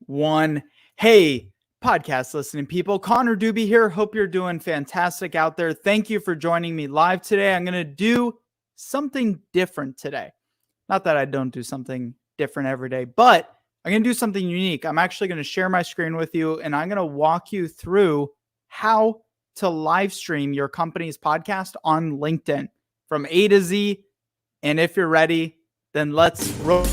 one. Hey, podcast listening people, Connor Doobie here. Hope you're doing fantastic out there. Thank you for joining me live today. I'm going to do something different today. Not that I don't do something different every day, but I'm going to do something unique. I'm actually going to share my screen with you, and I'm going to walk you through how to live stream your company's podcast on LinkedIn from A to Z. And if you're ready, then let's roll.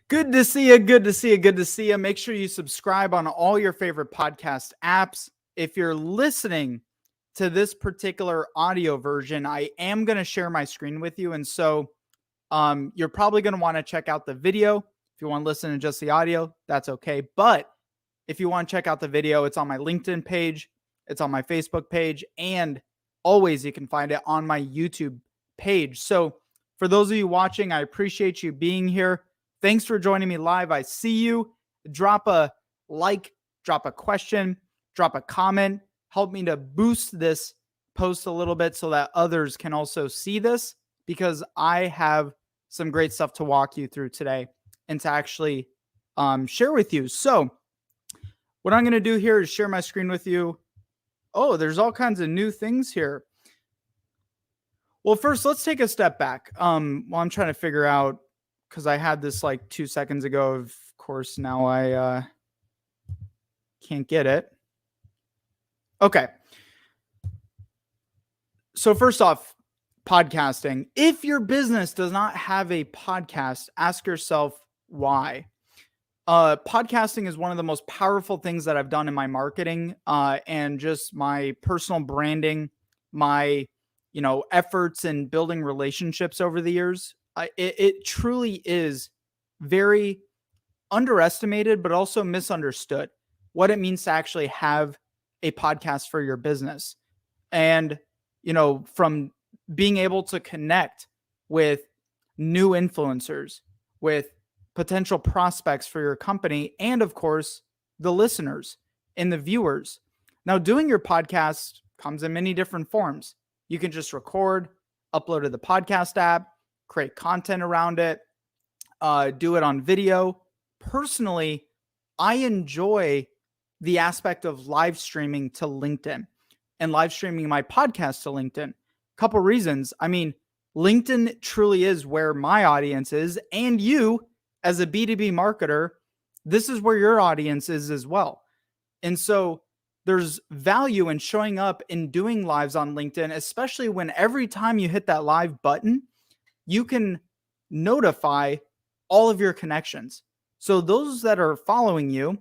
Good to see you. Good to see you. Good to see you. Make sure you subscribe on all your favorite podcast apps. If you're listening to this particular audio version, I am going to share my screen with you. And so you're probably going to want to check out the video. If you want to listen to just the audio, that's okay. But if you want to check out the video, it's on my LinkedIn page. It's on my Facebook page. And always you can find it on my YouTube page. So for those of you watching, I appreciate you being here. Thanks for joining me live. I see you. Drop a like, drop a question, drop a comment. Help me to boost this post a little bit so that others can also see this, because I have some great stuff to walk you through today and to actually share with you. So what I'm going to do here is share my screen with you. Oh, there's all kinds of new things here. Well, first, let's take a step back. While I'm trying to figure out, because I had this like 2 seconds ago. Of course, now I can't get it. Okay. So first off, podcasting. If your business does not have a podcast, ask yourself why. Podcasting is one of the most powerful things that I've done in my marketing and just my personal branding, my efforts in building relationships over the years. It truly is very underestimated, but also misunderstood what it means to actually have a podcast for your business. And, from being able to connect with new influencers, with potential prospects for your company, and of course, the listeners and the viewers. Now, doing your podcast comes in many different forms. You can just record, upload to the podcast app, create content around it, do it on video. Personally, I enjoy the aspect of live streaming to LinkedIn and live streaming my podcast to LinkedIn. Couple reasons. I mean, LinkedIn truly is where my audience is, and you as a B2B marketer, this is where your audience is as well. And so there's value in showing up and doing lives on LinkedIn, especially when every time you hit that live button, you can notify all of your connections. So those that are following you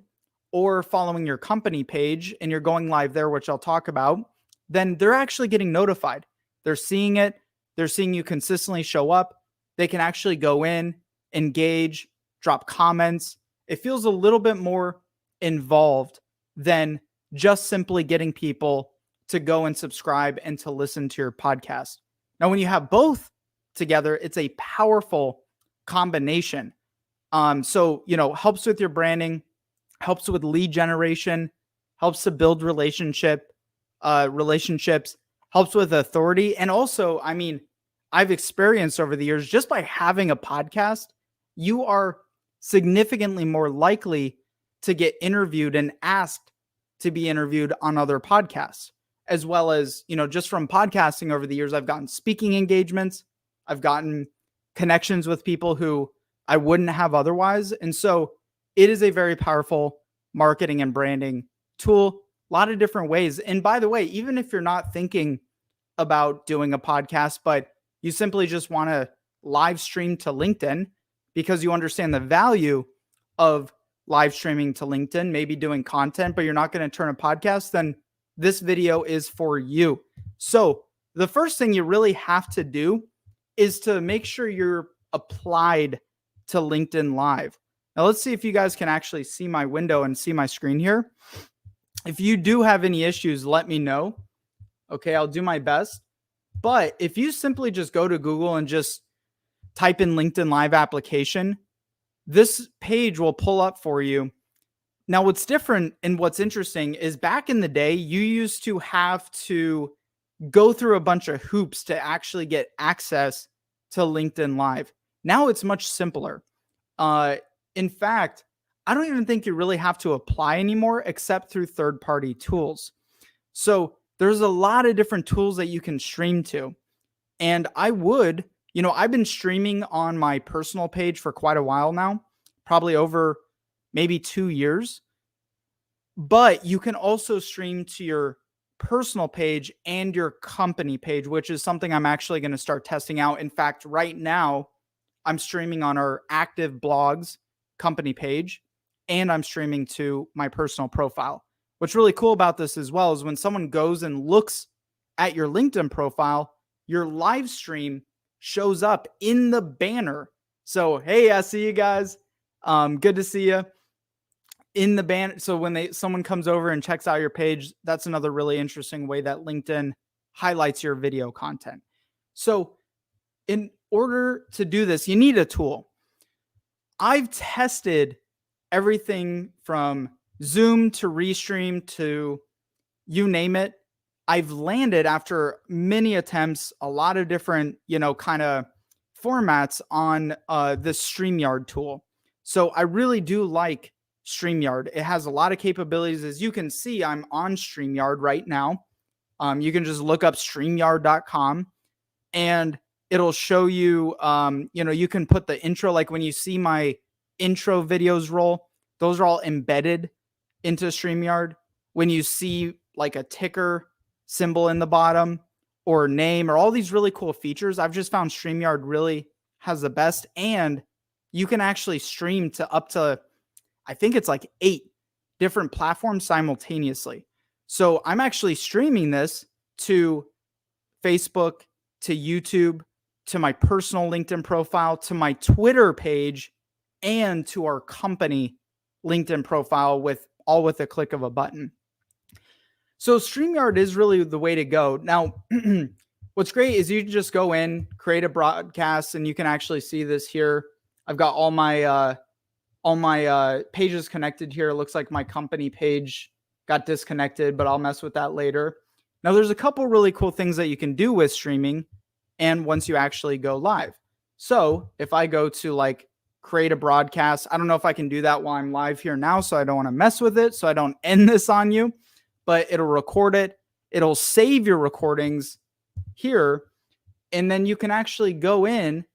or following your company page and you're going live there, which I'll talk about, then they're actually getting notified. They're seeing it. They're seeing you consistently show up. They can actually go in, engage, drop comments. It feels a little bit more involved than just simply getting people to go and subscribe and to listen to your podcast. Now, when you have both together, it's a powerful combination. So helps with your branding, helps with lead generation, helps to build relationships, helps with authority. And also, I mean, I've experienced over the years, just by having a podcast, you are significantly more likely to get interviewed and asked to be interviewed on other podcasts, as well as, just from podcasting over the years, I've gotten speaking engagements. I've gotten connections with people who I wouldn't have otherwise. And so it is a very powerful marketing and branding tool, a lot of different ways. And by the way, even if you're not thinking about doing a podcast, but you simply just want to live stream to LinkedIn because you understand the value of live streaming to LinkedIn, maybe doing content, but you're not going to turn a podcast, then this video is for you. So the first thing you really have to do is to make sure you're applied to LinkedIn Live. Now let's see if you guys can actually see my window and see my screen here. If you do have any issues, let me know. Okay, I'll do my best. But if you simply just go to Google and just type in LinkedIn Live application, this page will pull up for you. Now, what's different and what's interesting is back in the day, you used to have to go through a bunch of hoops to actually get access to LinkedIn Live. Now it's much simpler. In fact, I don't even think you really have to apply anymore except through third-party tools. So there's a lot of different tools that you can stream to. And I've been streaming on my personal page for quite a while now, probably over maybe 2 years. But you can also stream to your personal page and your company page, which is something I'm actually going to start testing out. In fact, right now, I'm streaming on our active blogs company page, and I'm streaming to my personal profile. What's really cool about this as well is when someone goes and looks at your LinkedIn profile, your live stream shows up in the banner. So, hey, I see you guys. Good to see you in the banner. So when someone comes over and checks out your page, that's another really interesting way that LinkedIn highlights your video content. So in order to do this, you need a tool. I've tested everything from Zoom to Restream to you name it. I've landed after many attempts, a lot of different, kind of formats on this StreamYard tool. So I really do like StreamYard. It has a lot of capabilities. As you can see, I'm on StreamYard right now. You can just look up StreamYard.com and it'll show you, you can put the intro, like when you see my intro videos roll, those are all embedded into StreamYard. When you see like a ticker symbol in the bottom or name or all these really cool features, I've just found StreamYard really has the best. And you can actually stream to up to, I think it's like 8 different platforms simultaneously. So I'm actually streaming this to Facebook, to YouTube, to my personal LinkedIn profile, to my Twitter page, and to our company LinkedIn profile with a click of a button. So StreamYard is really the way to go. Now, what's great is you can just go in, create a broadcast, and you can actually see this here. I've got all my pages connected here. It looks like my company page got disconnected, but I'll mess with that later. Now, there's a couple really cool things that you can do with streaming and once you actually go live. So if I go to like create a broadcast, I don't know if I can do that while I'm live here now, so I don't want to mess with it, so I don't end this on you, but it'll record it. It'll save your recordings here, and then you can actually go in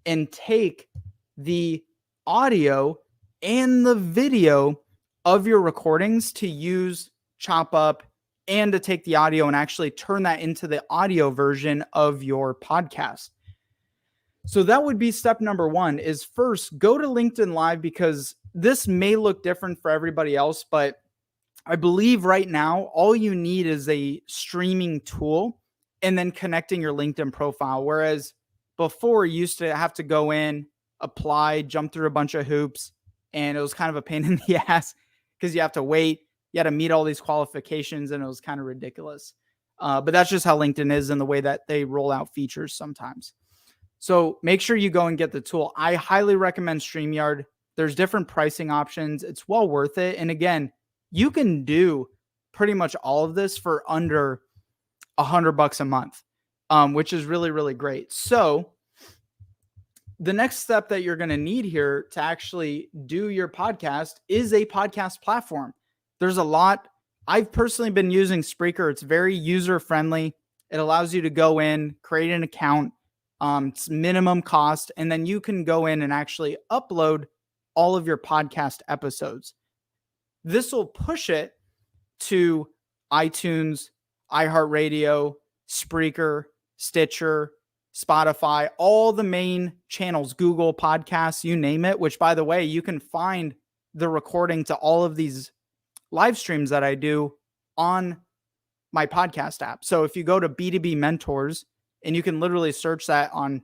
and take the audio and the video of your recordings to use, chop up, and to take the audio and actually turn that into the audio version of your podcast. So that would be step number 1 is first go to LinkedIn Live, because this may look different for everybody else, but I believe right now all you need is a streaming tool and then connecting your LinkedIn profile. Whereas before you used to have to go in, apply, jump through a bunch of hoops, and it was kind of a pain in the ass because you have to wait. You had to meet all these qualifications, and it was kind of ridiculous. But that's just how LinkedIn is and the way that they roll out features sometimes. So make sure you go and get the tool. I highly recommend StreamYard. There's different pricing options. It's well worth it. And again, you can do pretty much all of this for under $100 a month, which is really, really great. So the next step that you're going to need here to actually do your podcast is a podcast platform. There's a lot. I've personally been using Spreaker. It's very user-friendly. It allows you to go in, create an account. It's minimum cost, and then you can go in and actually upload all of your podcast episodes. This will push it to iTunes, iHeartRadio, Spreaker, Stitcher, Spotify, all the main channels, Google Podcasts, you name it, which, by the way, you can find the recording to all of these live streams that I do on my podcast app. So if you go to B2B Mentors, and you can literally search that on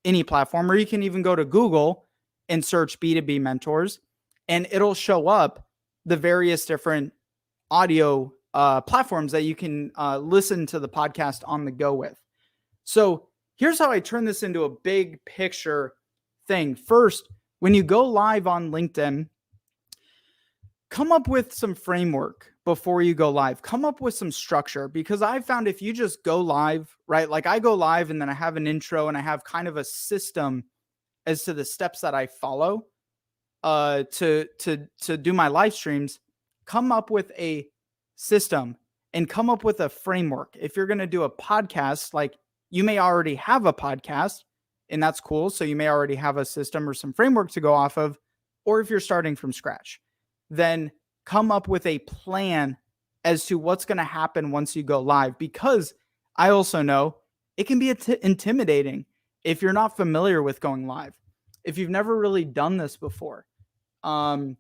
any platform, or you can even go to Google and search B2B Mentors. and it'll show up the various different audio platforms that you can listen to the podcast on the go with. So here's how I turn this into a big picture thing. First, when you go live on LinkedIn, come up with some framework before you go live. Come up with some structure, because I found if you just go live, right? Like I go live and then I have an intro and I have kind of a system as to the steps that I follow to do my live streams. Come up with a system and come up with a framework. If you're going to do a podcast, like you may already have a podcast, and that's cool. So you may already have a system or some framework to go off of. Or if you're starting from scratch, then come up with a plan as to what's going to happen once you go live. Because I also know it can be intimidating if you're not familiar with going live, if you've never really done this before. So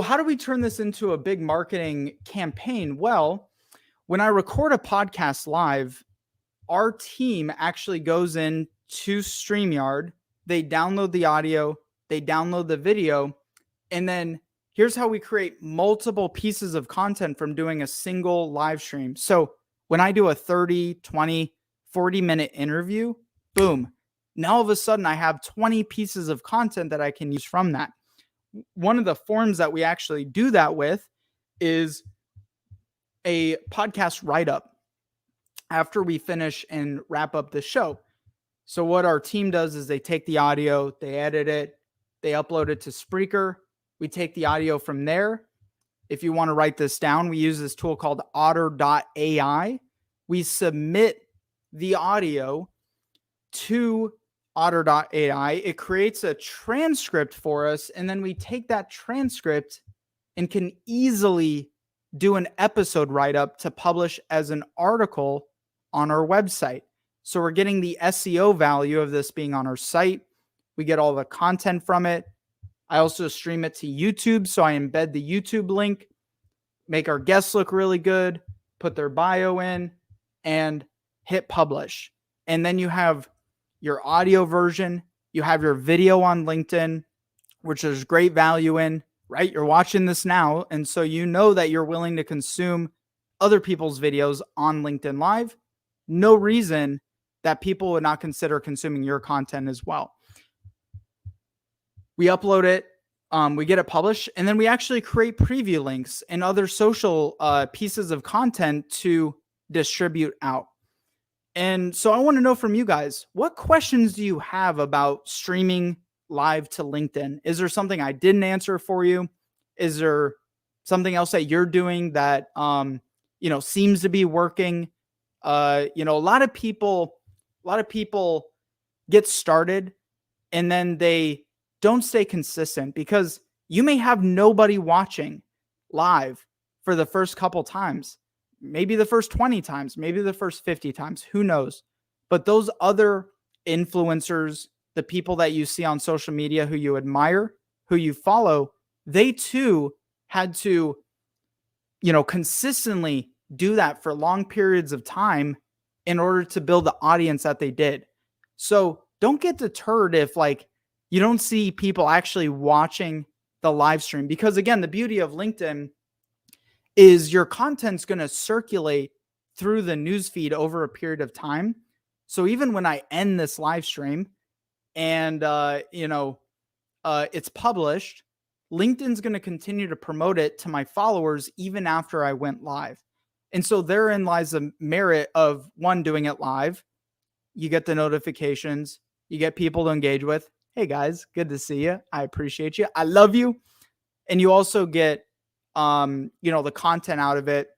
how do we turn this into a big marketing campaign? Well, when I record a podcast live, our team actually goes in to StreamYard. They download the audio, they download the video, and then here's how we create multiple pieces of content from doing a single live stream. So when I do a 30, 20, 40-minute interview, boom, now all of a sudden I have 20 pieces of content that I can use from that. One of the forms that we actually do that with is a podcast write-up after we finish and wrap up the show. So what our team does is they take the audio, they edit it, they upload it to Spreaker. We take the audio from there. If you want to write this down, we use this tool called otter.ai. We submit the audio to otter.ai. It creates a transcript for us, and then we take that transcript and can easily do an episode write-up to publish as an article on our website. So we're getting the SEO value of this being on our site. We get all the content from it. I also stream it to YouTube, so I embed the YouTube link, make our guests look really good, put their bio in, and hit publish. And then you have your audio version, you have your video on LinkedIn, which there's great value in, right? You're watching this now, and so you know that you're willing to consume other people's videos on LinkedIn Live. No reason that people would not consider consuming your content as well. We upload it, we get it published, and then we actually create preview links and other social pieces of content to distribute out. And so I want to know from you guys, what questions do you have about streaming live to LinkedIn? Is there something I didn't answer for you? Is there something else that you're doing that, seems to be working? A lot of people get started and then they don't stay consistent, because you may have nobody watching live for the first couple times. Maybe the first 20 times, maybe the first 50 times, who knows? But those other influencers, the people that you see on social media who you admire, who you follow, they too had to, consistently do that for long periods of time in order to build the audience that they did. So don't get deterred if you don't see people actually watching the live stream, because again, the beauty of LinkedIn is your content's going to circulate through the newsfeed over a period of time. So even when I end this live stream and, it's published, LinkedIn's going to continue to promote it to my followers even after I went live. And so therein lies the merit of, one, doing it live. You get the notifications, you get people to engage with. Hey guys, good to see you. I appreciate you. I love you. And you also get, the content out of it,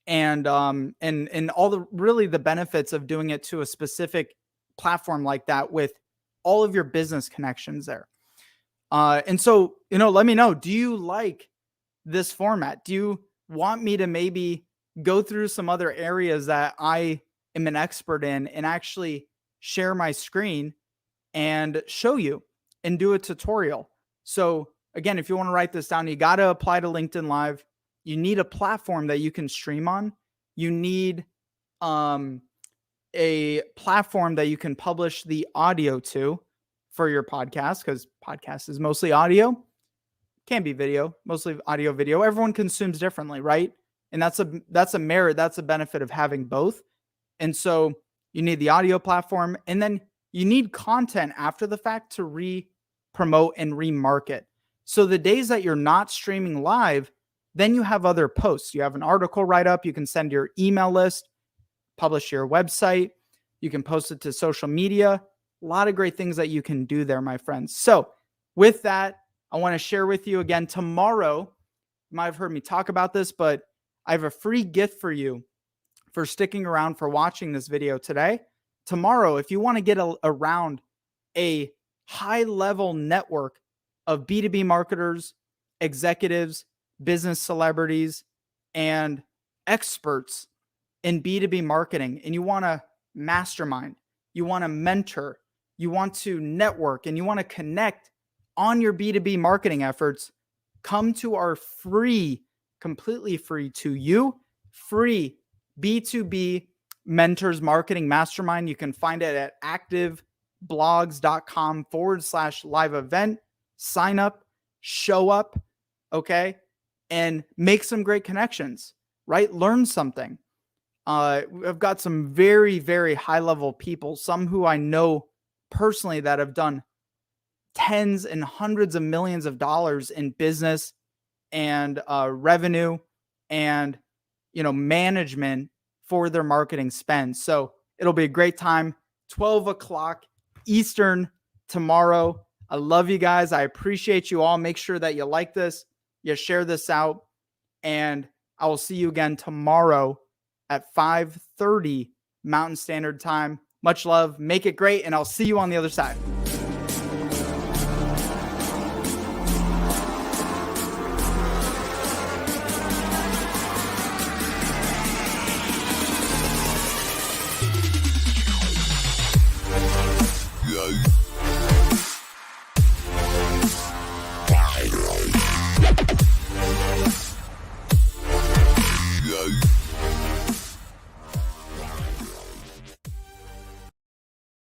and all the benefits of doing it to a specific platform like that with all of your business connections there. And so, let me know, do you like this format? Do you want me to maybe go through some other areas that I am an expert in and actually share my screen and show you and do a tutorial? So again, if you want to write this down, you got to apply to LinkedIn Live. You need a platform that you can stream on. You need a platform that you can publish the audio to for your podcast, because podcast is mostly audio, can be video, mostly audio, video. Everyone consumes differently, right? And that's a merit, that's a benefit of having both. And so you need the audio platform, and then you need content after the fact to promote and remarket. So the days that you're not streaming live, then you have other posts. You have an article write up, you can send your email list, publish your website, you can post it to social media. A lot of great things that you can do there, my friends. So with that, I want to share with you again tomorrow. You might have heard me talk about this, but I have a free gift for you for sticking around, for watching this video today. Tomorrow, if you want to get around a high-level network of B2B marketers, executives, business celebrities, and experts in B2B marketing, and you want to mastermind, you want to mentor, you want to network, and you want to connect on your B2B marketing efforts, come to our free, completely free to you, free B2B Mentors Marketing Mastermind. You can find it at activeblogs.com/live event. Sign up, show up, okay, and make some great connections, right? Learn something. I've got some very, very high level people, some who I know personally that have done tens and hundreds of millions of dollars in business and revenue and management for their marketing spend. So it'll be a great time. 12 o'clock Eastern tomorrow. I love you guys. I appreciate you all. Make sure that you like this, you share this out, and I will see you again tomorrow at 5:30 Mountain Standard Time. Much love. Make it great, and I'll see you on the other side.